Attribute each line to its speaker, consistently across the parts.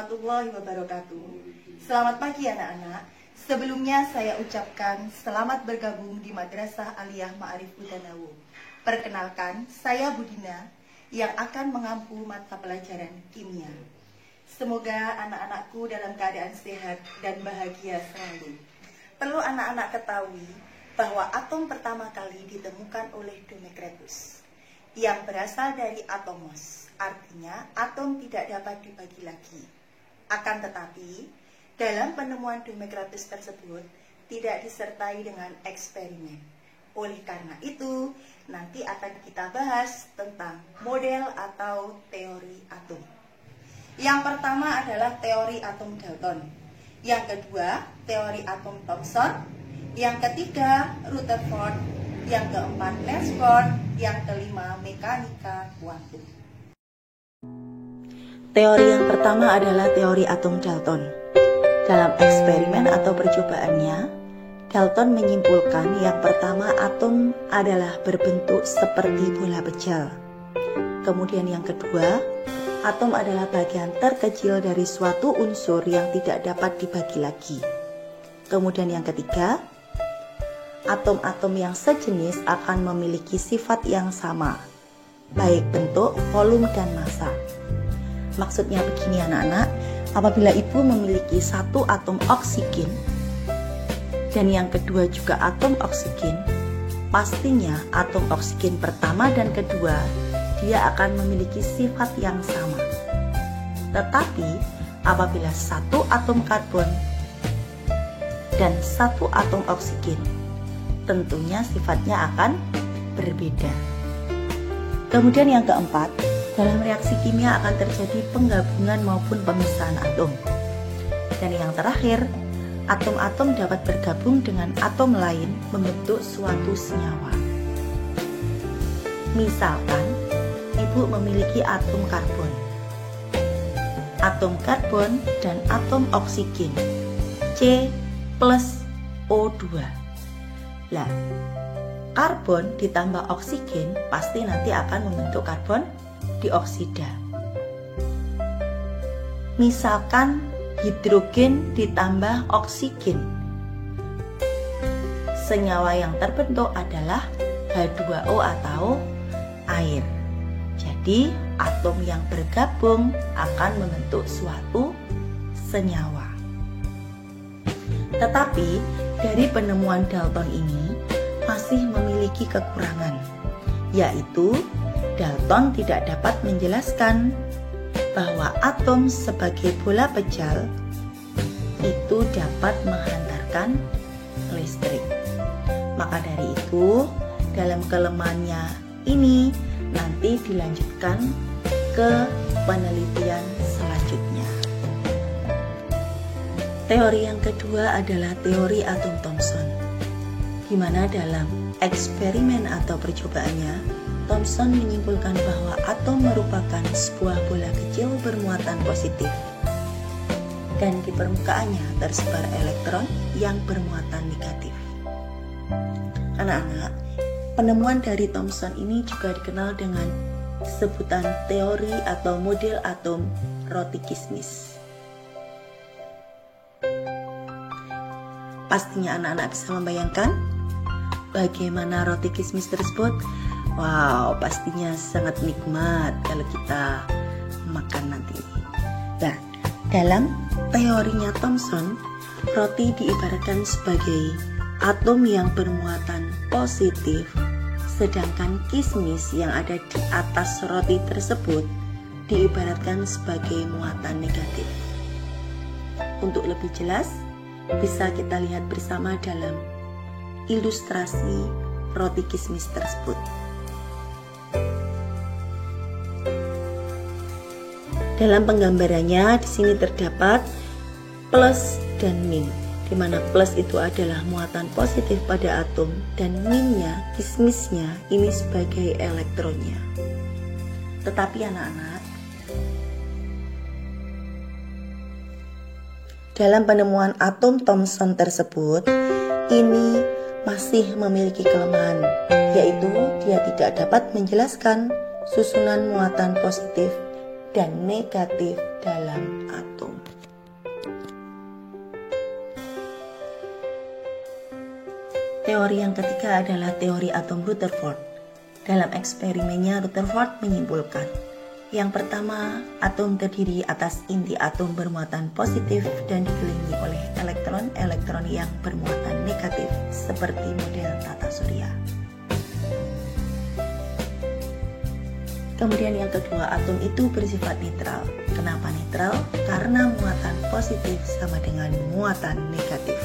Speaker 1: warahmatullahi wabarakatuh. Selamat pagi anak-anak. Sebelumnya saya ucapkan selamat bergabung di Madrasah Aliyah Ma'arif Udanawo. Perkenalkan, saya Budina yang akan mengampu mata pelajaran kimia. Semoga anak-anakku dalam keadaan sehat dan bahagia selalu. Perlu anak-anak ketahui bahwa atom pertama kali ditemukan oleh Democritus yang berasal dari atomos. Artinya atom tidak dapat dibagi lagi. Akan tetapi, dalam penemuan Democritus tersebut tidak disertai dengan eksperimen. Oleh karena itu, nanti akan kita bahas tentang model atau teori atom. Yang pertama adalah teori atom Dalton. Yang kedua, teori atom Thomson. Yang ketiga, Rutherford. Yang keempat, Landsford. Yang kelima, mekanika kuantum. Teori yang pertama adalah teori atom Dalton. Dalam eksperimen atau percobaannya, Dalton menyimpulkan yang pertama atom adalah berbentuk seperti bola pejal. Kemudian yang kedua, atom adalah bagian terkecil dari suatu unsur yang tidak dapat dibagi lagi. Kemudian yang ketiga, atom-atom yang sejenis akan memiliki sifat yang sama, baik bentuk, volume, dan massa. Maksudnya begini anak-anak, apabila ibu memiliki satu atom oksigen dan yang kedua juga atom oksigen, pastinya atom oksigen pertama dan kedua dia akan memiliki sifat yang sama. Tetapi apabila satu atom karbon dan satu atom oksigen, tentunya sifatnya akan berbeda. Kemudian yang keempat, dalam reaksi kimia akan terjadi penggabungan maupun pemisahan atom. Dan yang terakhir, atom-atom dapat bergabung dengan atom lain membentuk suatu senyawa. Misalkan, ibu memiliki atom karbon. Atom karbon dan atom oksigen C plus O2. Lah, karbon ditambah oksigen pasti nanti akan membentuk karbon dioksida. Misalkan hidrogen ditambah oksigen, senyawa yang terbentuk adalah H2O atau air. Jadi atom yang bergabung akan membentuk suatu senyawa. Tetapi dari penemuan Dalton ini masih memiliki kekurangan, yaitu Dalton tidak dapat menjelaskan bahwa atom sebagai bola pejal itu dapat menghantarkan listrik. Maka dari itu, dalam kelemahannya ini nanti dilanjutkan ke penelitian selanjutnya. Teori yang kedua adalah teori atom Thomson, di mana dalam eksperimen atau percobaannya Thomson menyimpulkan bahwa atom merupakan sebuah bola kecil bermuatan positif dan di permukaannya tersebar elektron yang bermuatan negatif. Anak-anak, penemuan dari Thomson ini juga dikenal dengan sebutan teori atau model atom Roti-Kismis. Pastinya anak-anak bisa membayangkan bagaimana roti kismis tersebut. Wow, pastinya sangat nikmat kalau kita makan nanti. Nah, dalam teorinya Thomson, roti diibaratkan sebagai atom yang bermuatan positif, sedangkan kismis yang ada di atas roti tersebut diibaratkan sebagai muatan negatif. Untuk lebih jelas, bisa kita lihat bersama dalam ilustrasi roti kismis tersebut. Dalam penggambarannya di sini terdapat plus dan min, di mana plus itu adalah muatan positif pada atom dan minnya, kismisnya ini sebagai elektronnya. Tetapi anak-anak, dalam penemuan atom Thomson tersebut ini masih memiliki kelemahan, yaitu dia tidak dapat menjelaskan susunan muatan positif dan negatif dalam atom. Teori yang ketiga adalah teori atom Rutherford. Dalam eksperimennya, Rutherford menyimpulkan yang pertama, atom terdiri atas inti atom bermuatan positif dan dikelilingi oleh elektron-elektron yang bermuatan negatif seperti model tata surya. Kemudian yang kedua, atom itu bersifat netral. Kenapa netral? Karena muatan positif sama dengan muatan negatif.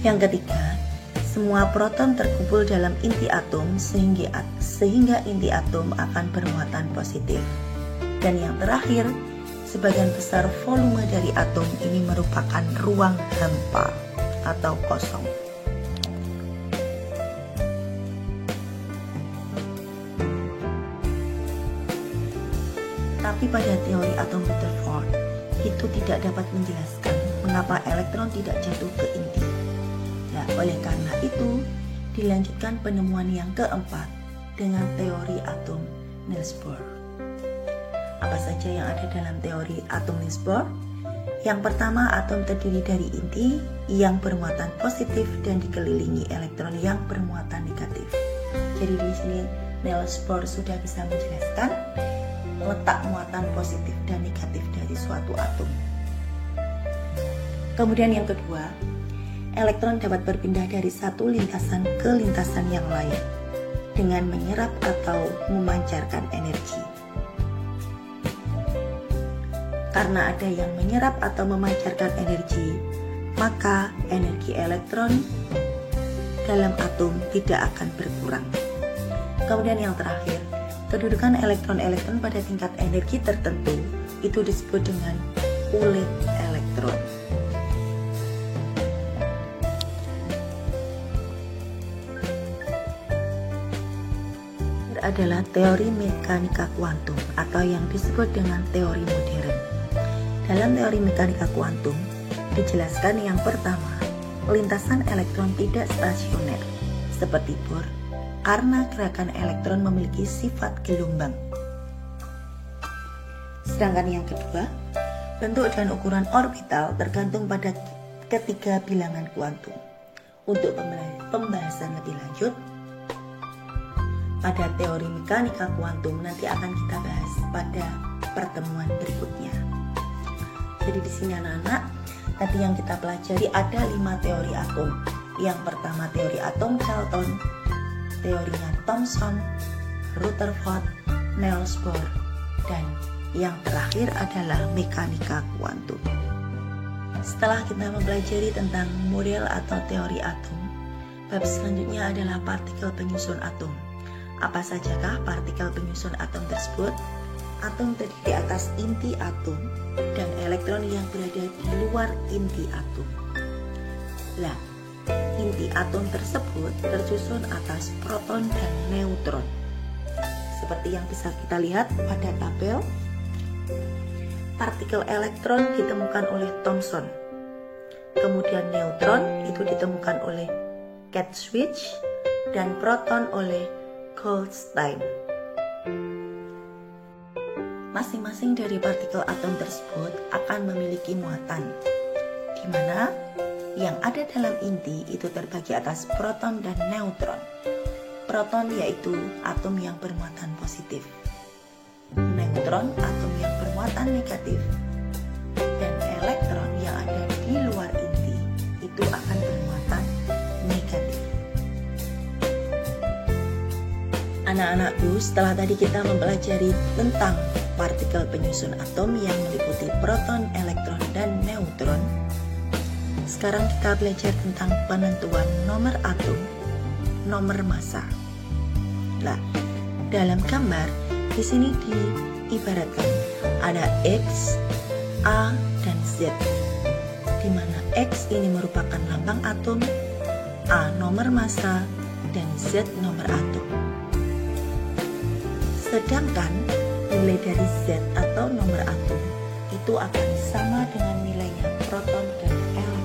Speaker 1: Yang ketiga, semua proton terkumpul dalam inti atom sehingga inti atom akan bermuatan positif. Dan yang terakhir, sebagian besar volume dari atom ini merupakan ruang hampa atau kosong. Tapi pada teori atom Rutherford, itu tidak dapat menjelaskan mengapa elektron tidak jatuh ke inti. Nah, oleh karena itu, dilanjutkan penemuan yang keempat dengan teori atom Niels Bohr. Apa saja yang ada dalam teori atom Niels Bohr? Yang pertama, atom terdiri dari inti yang bermuatan positif dan dikelilingi elektron yang bermuatan negatif. Jadi di sini Niels Bohr sudah bisa menjelaskan letak muatan positif dan negatif dari suatu atom. Kemudian yang kedua, elektron dapat berpindah dari satu lintasan ke lintasan yang lain dengan menyerap atau memancarkan energi. Karena ada yang menyerap atau memancarkan energi, maka energi elektron dalam atom tidak akan berkurang. Kemudian yang terakhir, kedudukan elektron-elektron pada tingkat energi tertentu itu disebut dengan ulet elektron. Adalah teori mekanika kuantum atau yang disebut dengan teori modern. Dalam teori mekanika kuantum dijelaskan yang pertama, lintasan elektron tidak stasioner seperti Bohr karena gerakan elektron memiliki sifat gelombang. Sedangkan yang kedua, bentuk dan ukuran orbital tergantung pada ketiga bilangan kuantum. Untuk pembahasan lebih lanjut, pada teori mekanika kuantum nanti akan kita bahas pada pertemuan berikutnya. Jadi di sini anak-anak, tadi yang kita pelajari ada 5 teori atom. Yang pertama teori atom Dalton, teorinya Thomson, Rutherford, Niels Bohr, dan yang terakhir adalah mekanika kuantum. Setelah kita mempelajari tentang model atau teori atom, bab selanjutnya adalah partikel penyusun atom. Apa sajakah partikel penyusun atom tersebut? Atom terdiri atas inti atom dan elektron yang berada di luar inti atom. Lah, inti atom tersebut tersusun atas proton dan neutron. Seperti yang bisa kita lihat pada tabel, partikel elektron ditemukan oleh Thomson. Kemudian neutron itu ditemukan oleh Katschwitz dan proton oleh Goldstein. Masing-masing dari partikel atom tersebut akan memiliki muatan, di mana yang ada dalam inti itu terbagi atas proton dan neutron. Proton yaitu atom yang bermuatan positif, neutron atom yang bermuatan negatif, dan elektron yang ada di luar inti itu akan bermuatan negatif. Anak-anakku, setelah tadi kita mempelajari tentang partikel penyusun atom yang meliputi proton, elektron, dan neutron, sekarang kita belajar tentang penentuan nomor atom, nomor massa. Nah, dalam gambar di sini diibaratkan ada X, A, dan Z, di mana X ini merupakan lambang atom, A nomor massa, dan Z nomor atom. Sedangkan nilai dari Z atau nomor atom itu akan sama dengan nilainya proton dan elektron.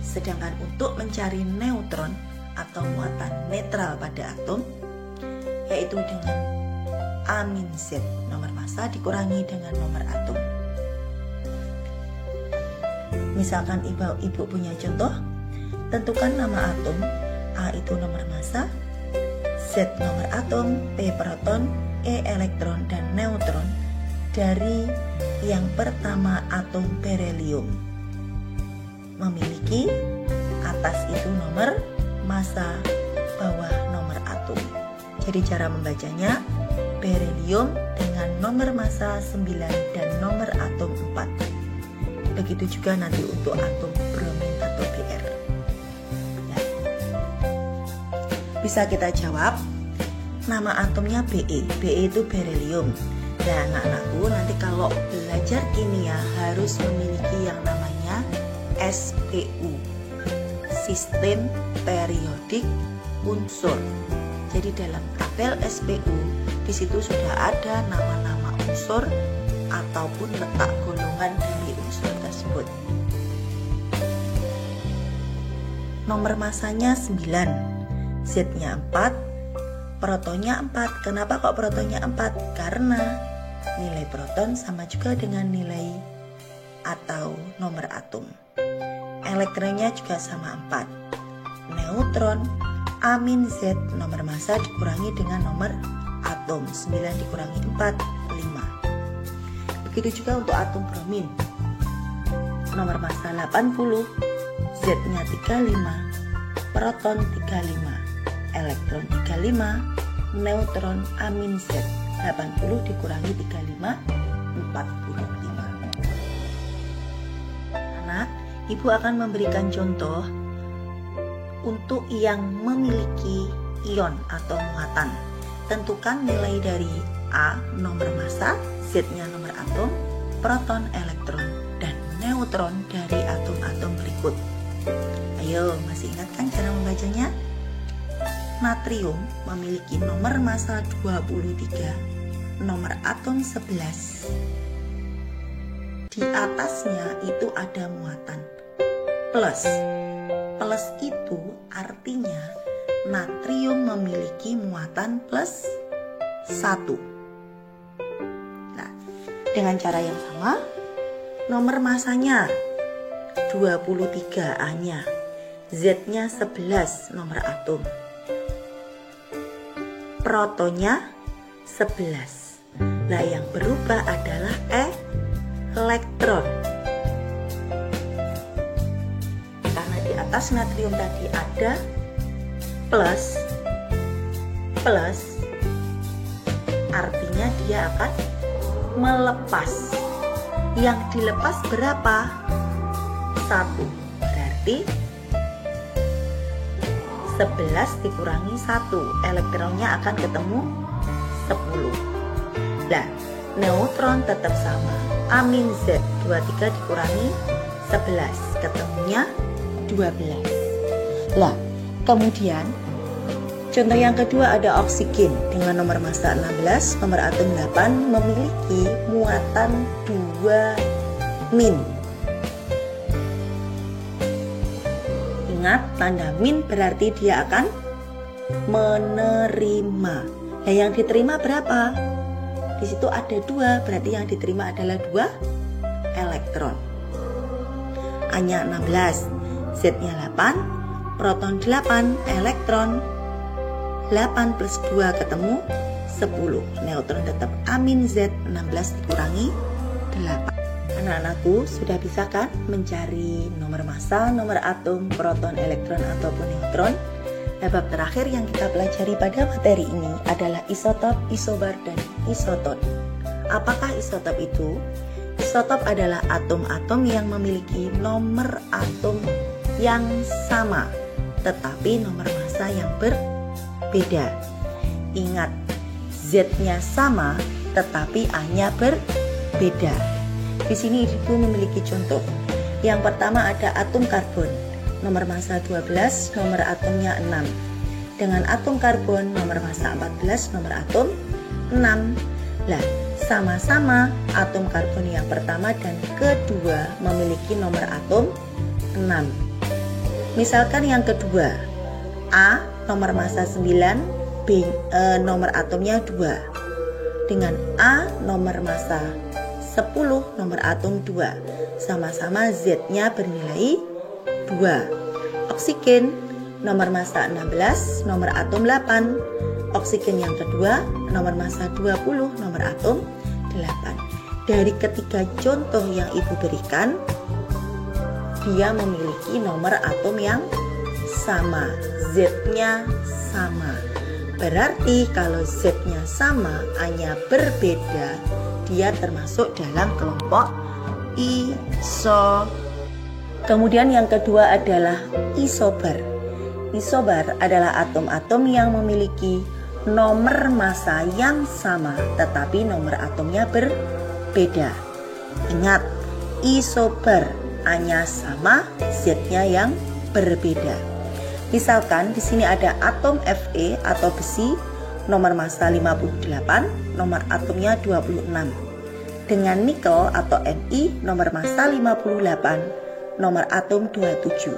Speaker 1: Sedangkan untuk mencari neutron atau muatan netral pada atom, yaitu dengan A-Z nomor massa dikurangi dengan nomor atom. Misalkan ibu punya contoh, tentukan nama atom. A itu nomor massa, Z nomor atom, P proton, E elektron, dan neutron dari yang pertama atom berelium. Memiliki atas itu nomor massa, bawah nomor atom. Jadi cara membacanya, berelium dengan nomor massa 9 dan nomor atom 4. Begitu juga nanti untuk atom bromin atau Br. Ya. Bisa kita jawab, nama atomnya Be. Be itu berelium. Nah, anak-anakku nanti kalau belajar kimia harus memiliki yang namanya SPU, sistem periodik unsur. Jadi dalam tabel SPU di situ sudah ada nama-nama unsur ataupun letak golongan dari unsur tersebut. Nomor masanya 9, Z-nya 4, protonnya 4. Kenapa kok protonnya 4? Karena nilai proton sama juga dengan nilai atau nomor atom. Elektronnya juga sama 4. Neutron amin Z nomor massa dikurangi dengan nomor atom, 9 dikurangi 4, 5. Begitu juga untuk atom bromin. Nomor massa 80, Z-nya 35, proton 35, elektron 35, neutron amin Z. 80 dikurangi 35, 45. Anak, ibu akan memberikan contoh untuk yang memiliki ion atau muatan. Tentukan nilai dari A nomor massa, Z-nya nomor atom, proton, elektron, dan neutron dari atom-atom berikut. Ayo, masih ingat kan cara membacanya? Natrium memiliki nomor massa 23, nomor atom 11. Di atasnya itu ada muatan plus. Plus itu artinya natrium memiliki muatan plus 1. Nah, dengan cara yang sama, nomor massanya 23 A-nya, Z-nya 11 nomor atom, protonnya 11. Nah, yang berubah adalah elektron. Karena di atas natrium tadi ada plus, artinya dia akan melepas. Yang dilepas berapa? 1. Berarti 11 dikurangi 1, elektronnya akan ketemu 10. Nah, neutron tetap sama, amin Z, 23 dikurangi 11, ketemunya 12. Lah, kemudian contoh yang kedua ada oksigen dengan nomor massa 16, nomor atom 8, memiliki muatan 2 min. Ingat, tanda min berarti dia akan menerima. Nah, yang diterima berapa? Di situ ada 2, berarti yang diterima adalah 2 elektron. A-nya 16, Z-nya 8, proton 8, elektron 8 plus 2 ketemu 10. Neutron tetap amin Z, 16 dikurangi 8. Anak-anakku sudah bisa kan mencari nomor massa, nomor atom, proton, elektron, ataupun neutron? Nah, bab terakhir yang kita pelajari pada materi ini adalah isotop, isobar, dan isoton. Apakah isotop itu? Isotop adalah atom-atom yang memiliki nomor atom yang sama, tetapi nomor massa yang berbeda. Ingat, Z-nya sama, tetapi A-nya berbeda. Di sini ibu memiliki contoh. Yang pertama ada atom karbon, nomor massa 12, nomor atomnya 6. Dengan atom karbon nomor massa 14, nomor atom 6. Lah, sama-sama atom karbon yang pertama dan kedua memiliki nomor atom 6. Misalkan yang kedua, A nomor massa 9, B nomor atomnya 2. Dengan A nomor massa 10 nomor atom 2. Sama-sama Z-nya bernilai 2. Oksigen nomor massa 16, nomor atom 8. Oksigen yang kedua nomor massa 20, nomor atom 8. Dari ketiga contoh yang Ibu berikan, dia memiliki nomor atom yang sama, Z-nya sama. Berarti kalau Z-nya sama, A-nya berbeda, dia termasuk dalam kelompok iso. Kemudian yang kedua adalah isobar. Isobar adalah atom-atom yang memiliki nomor massa yang sama, tetapi nomor atomnya berbeda. Ingat, isobar, A-nya sama, Z-nya yang berbeda. Misalkan di sini ada atom Fe atau besi, nomor massa 58, nomor atomnya 26. Dengan nikel atau Ni, nomor massa 58, nomor atom 27.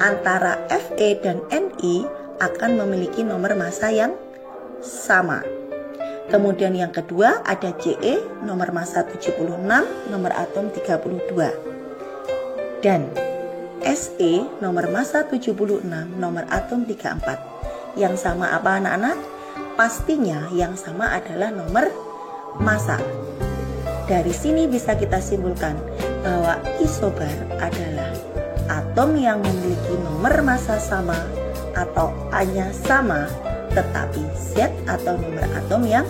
Speaker 1: Antara Fe dan Ni akan memiliki nomor massa yang sama. Kemudian yang kedua ada Ce, nomor massa 76, nomor atom 32. Dan Se, nomor massa 76, nomor atom 34. Yang sama apa anak-anak? Pastinya yang sama adalah nomor massa. Dari sini bisa kita simpulkan bahwa isobar adalah atom yang memiliki nomor massa sama atau A-nya sama, tetapi Z atau nomor atom yang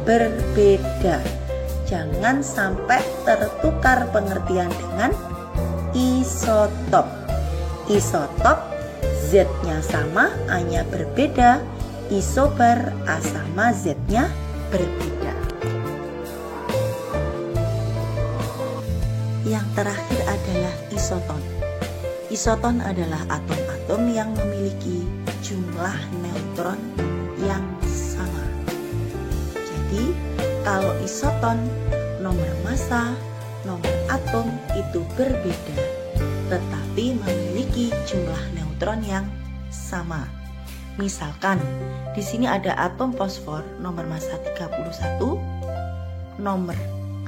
Speaker 1: berbeda. Jangan sampai tertukar pengertian dengan isotop. Isotop, Z-nya sama, A-nya berbeda. Isobar, A sama, Z-nya berbeda. Yang terakhir adalah isoton. Isoton adalah atom-atom yang memiliki jumlah neutron yang sama. Jadi, kalau isoton, nomor massa, nomor atom itu berbeda, tetapi memiliki jumlah neutron yang sama. Misalkan, di sini ada atom fosfor nomor massa 31, nomor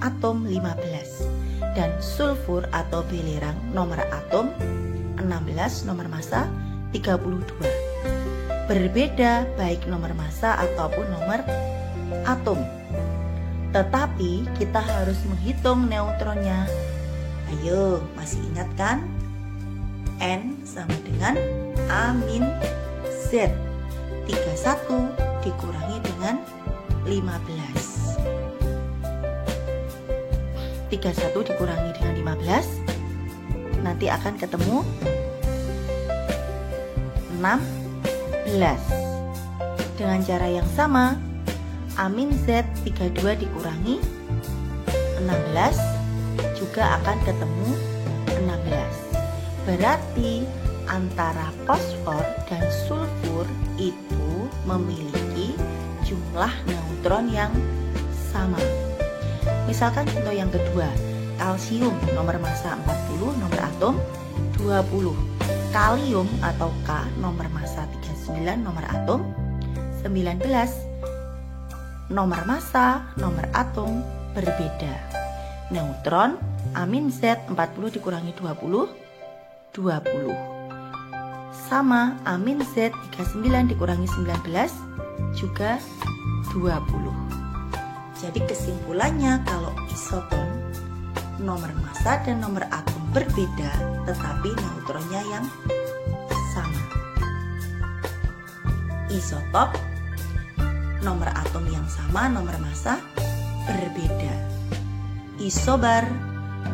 Speaker 1: atom 15, dan sulfur atau belerang nomor atom 16, nomor massa 32. Berbeda baik nomor massa ataupun nomor atom. Tetapi kita harus menghitung neutronnya. Ayo, masih ingat kan? N sama dengan A min Z. 31 dikurangi dengan 15. 31 dikurangi dengan 15 nanti akan ketemu 16. Dengan cara yang sama, A min Z 32 dikurangi 16 juga akan ketemu 16. Berarti antara fosfor dan sulfur itu memiliki jumlah neutron yang sama. Misalkan contoh yang kedua, kalsium nomor massa 40, nomor atom 20. Kalium atau K nomor massa 39, nomor atom 19. Nomor massa, nomor atom berbeda. Neutron A min Z 40 dikurangi 20, 20. Sama A min Z 39 dikurangi 19 juga 20. Jadi kesimpulannya kalau isoton, nomor massa dan nomor atom berbeda, tetapi neutronnya yang sama. Isotop, nomor atom yang sama, nomor massa berbeda. Isobar,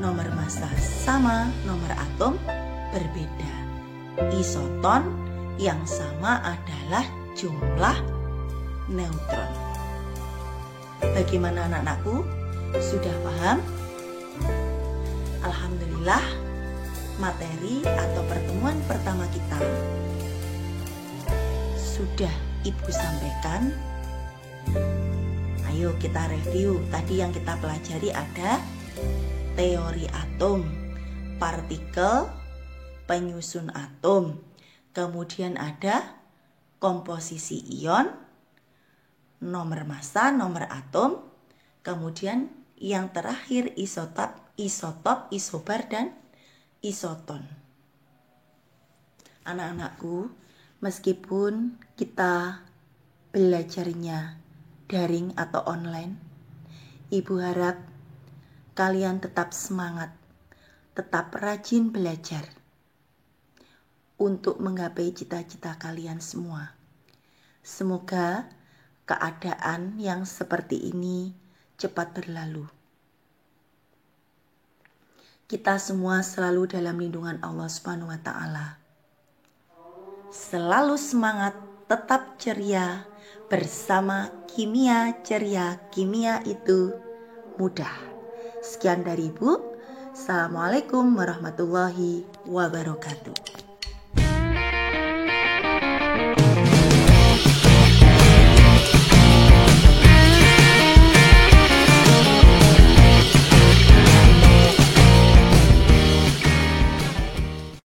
Speaker 1: nomor massa sama, nomor atom berbeda. Isoton, yang sama adalah jumlah neutron. Bagaimana anak-anakku? Sudah paham? Alhamdulillah, materi atau pertemuan pertama kita sudah Ibu sampaikan. Ayo kita review. Tadi yang kita pelajari ada teori atom, partikel, penyusun atom, kemudian ada komposisi ion, nomor massa, nomor atom, kemudian yang terakhir isotop, isobar, dan isoton. Anak-anakku, meskipun kita belajarnya daring atau online, Ibu harap kalian tetap semangat, tetap rajin belajar untuk menggapai cita-cita kalian semua. Semoga keadaan yang seperti ini cepat berlalu. Kita semua selalu dalam lindungan Allah Subhanahu wa Ta'ala. Selalu semangat, tetap ceria bersama Kimia Ceria. Kimia itu mudah. Sekian dari Ibu. Assalamualaikum warahmatullahi wabarakatuh.